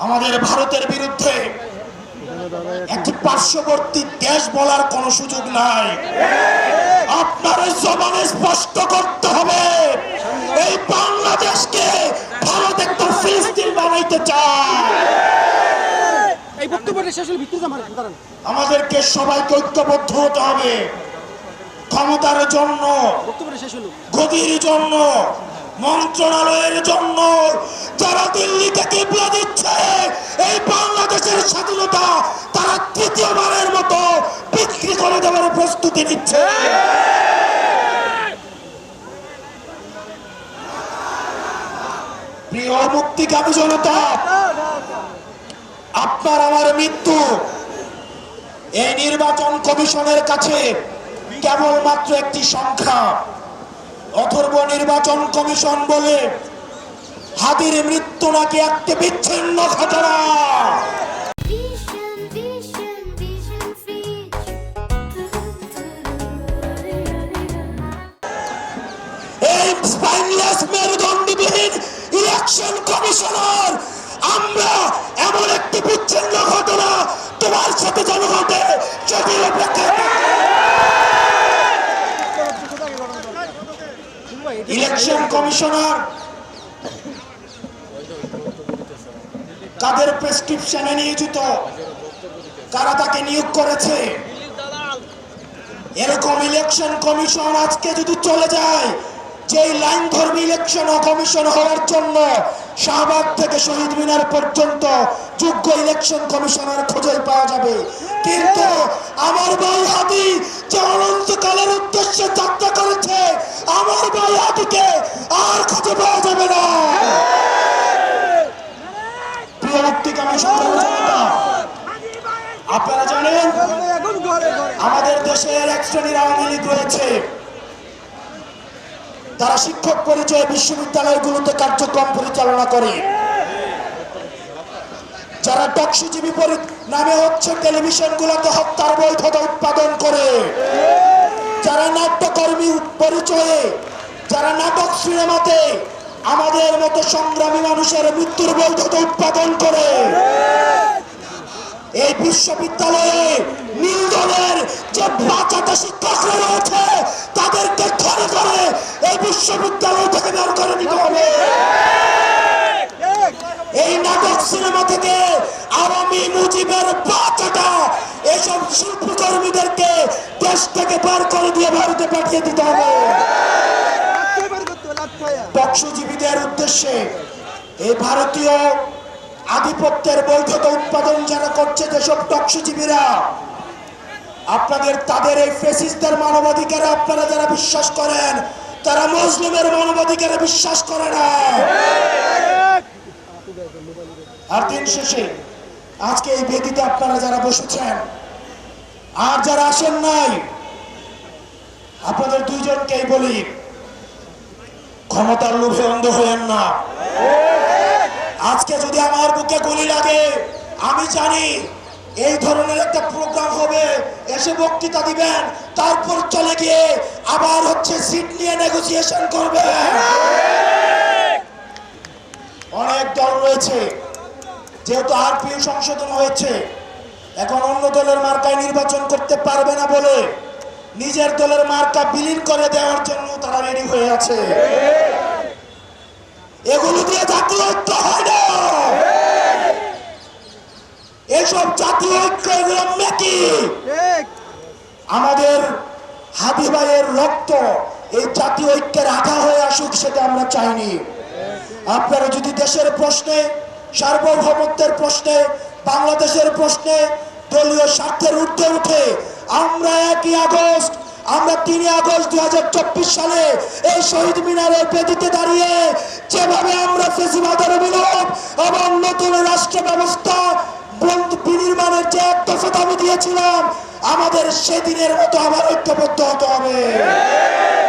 আমাদের ভারতের বিরুদ্ধে একটি পার্শ্ববর্তী দেশ বলার কোনো সুযোগ নাই। আপনার জবানে স্পষ্ট করতে হবে এই বাংলাদেশকে ভারত একটা ফিলিস্তিন বানাইতে চায়। এই বক্তব্যটা শেষের ভিত্তিতে আমাদেরকে সবাইকে ঐক্যবদ্ধ হতে হবে। ক্ষমতার জন্য, গদির জন্য, মন্ত্রণালয়ের জন্য যারা দিল্লি থেকে বিয়ে দিচ্ছে এই বাংলাদেশের স্বাধীনতা তারা তৃতীয়বারের মতো বিক্রি করে দেওয়ার প্রস্তুতি নিচ্ছে। প্রিয় মুক্তিকামী জনতা, আপনার আমার মৃত্যু এই নির্বাচন কমিশনের কাছে কেবলমাত্র একটি সংখ্যা। অথর্ব নির্বাচন কমিশন বলে হাদির মৃত্যু নাকি একটি বিচ্ছিন্ন ঘটনা। এই স্পাইনলেস মেরুদণ্ডবিহীন ইলেকশন কমিশনার, আমরা এমন একটি বিচ্ছিন্ন ঘটনা তোমার সাথে যেন ঘটে সেটির অপেক্ষা। ইলেকশন কমিশনার কাদের প্রেসক্রিপশনে নিয়োজিত, কারা তাকে নিয়োগ করেছে? এরকম ইলেকশন কমিশন আজকে যদি চলে যায়, যে লাইন ধর্মী ইলেকশন কমিশন হওয়ার জন্য শাহবাগ থেকে শহীদ মিনার পর্যন্ত যোগ্য ইলেকশন কমিশনার খুঁজে পাওয়া যাবে, কিন্তু আমার ভাই হাদি যে অনন্তকালের উদ্দেশ্যে যাত্রা করেছে আমার ভাই হাদিকে আর খুঁজে পাওয়া যাবে না। প্রিয় মুক্তিকামী সংগ্রামী, আপনারা জানেন আমাদের দেশের এক শ্রেণীর আওয়ামী লীগ রয়েছে, তারা শিক্ষক পরিচয়ে বিশ্ববিদ্যালয়গুলোতে কার্যক্রম পরিচালনা করে, যারা টকশিজীবী নামে হচ্ছে টেলিভিশনগুলোতে হত্যার বৈধতা উৎপাদন করে, যারা নাট্যকর্মী পরিচয়ে, যারা নাটক সিনেমাতে আমাদের মতো সংগ্রামী মানুষের মৃত্যুর বৈধতা উৎপাদন করে, এই বিশ্ববিদ্যালয়ে নীল দলের যে বাচ্চাটা শিক্ষকরা রয়েছে তাদেরকে ধরে করে এই বিশ্ববিদ্যালয় থেকে বের করে দিতে হবে। এই নাটক সিনেমা থেকে আওয়ামী মুজিবের বাচ্চাটা এইসব শিল্পকর্মীদেরকে দেশ থেকে বের করে দিয়ে ভারতে পাঠিয়ে দিতে হবে। টকশিজীবীদের উদ্দেশ্যে এই ভারতীয় আধিপত্যের বৈধতা উৎপাদন যারা করছে যেসব টকশিজীবীরা, আপনাদের তাদের এই ফ্যাসিস্টদের মানবাধিকারে আপনারা যারা বিশ্বাস করেন তারা মুসলিমের মানবাধিকারে বিশ্বাস করে না। আর দিন শেষে আজকে এই বেদিতে আপনারা যারা বসেছেন আর যারা আসেন নাই, আপনাদের দুইজনকেই বলি, ক্ষমতার লোভে অন্ধ হয়েন না। আজকে যদি আমার বুকে গুলি লাগে, আমি জানি এই ধরনের একটা প্রোগ্রাম হবে, এসে বক্তৃতা দিবেন, তারপর চলে গিয়ে আবার হচ্ছে সিট নিয়ে নেগোসিয়েশন করবে। অনেক দল রয়েছে, যেহেতু আরপিও সংশোধন হয়েছে, এখন অন্য দলের মার্কায় নির্বাচন করতে পারবে না বলে নিজের দলের মার্কা বিলীন করে দেওয়ার জন্য তারা রেডি হয়ে আছে। এগুলো দিয়ে জাতীয় ঐক্য হয় না, এসব জাতীয় ঐক্য এগুলো মেকি। আমাদের হাদি ভাইয়ের রক্ত এই জাতীয় ঐক্যের আঘা হয়ে আসুক, সেটা আমরা চাইনি। আপনারা যদি দেশের প্রশ্নে, সার্বভৌমত্বের প্রশ্নে, বাংলাদেশের প্রশ্নে দলীয় স্বার্থের ঊর্ধ্বে উঠে আমরা 1 আগস্ট, আমরা 3 আগস্ট 2024 সালে এই শহীদ মিনারের বেদিতে দাঁড়িয়ে যেভাবে আমরা ফ্যাসিবাদের বিলোপ এবং নতুন রাষ্ট্র ব্যবস্থা বিনির্মাণের যে এক দফা দাবি দিয়েছিলাম, আমাদের সেদিনের মতো আবার ঐক্যবদ্ধ হতে হবে।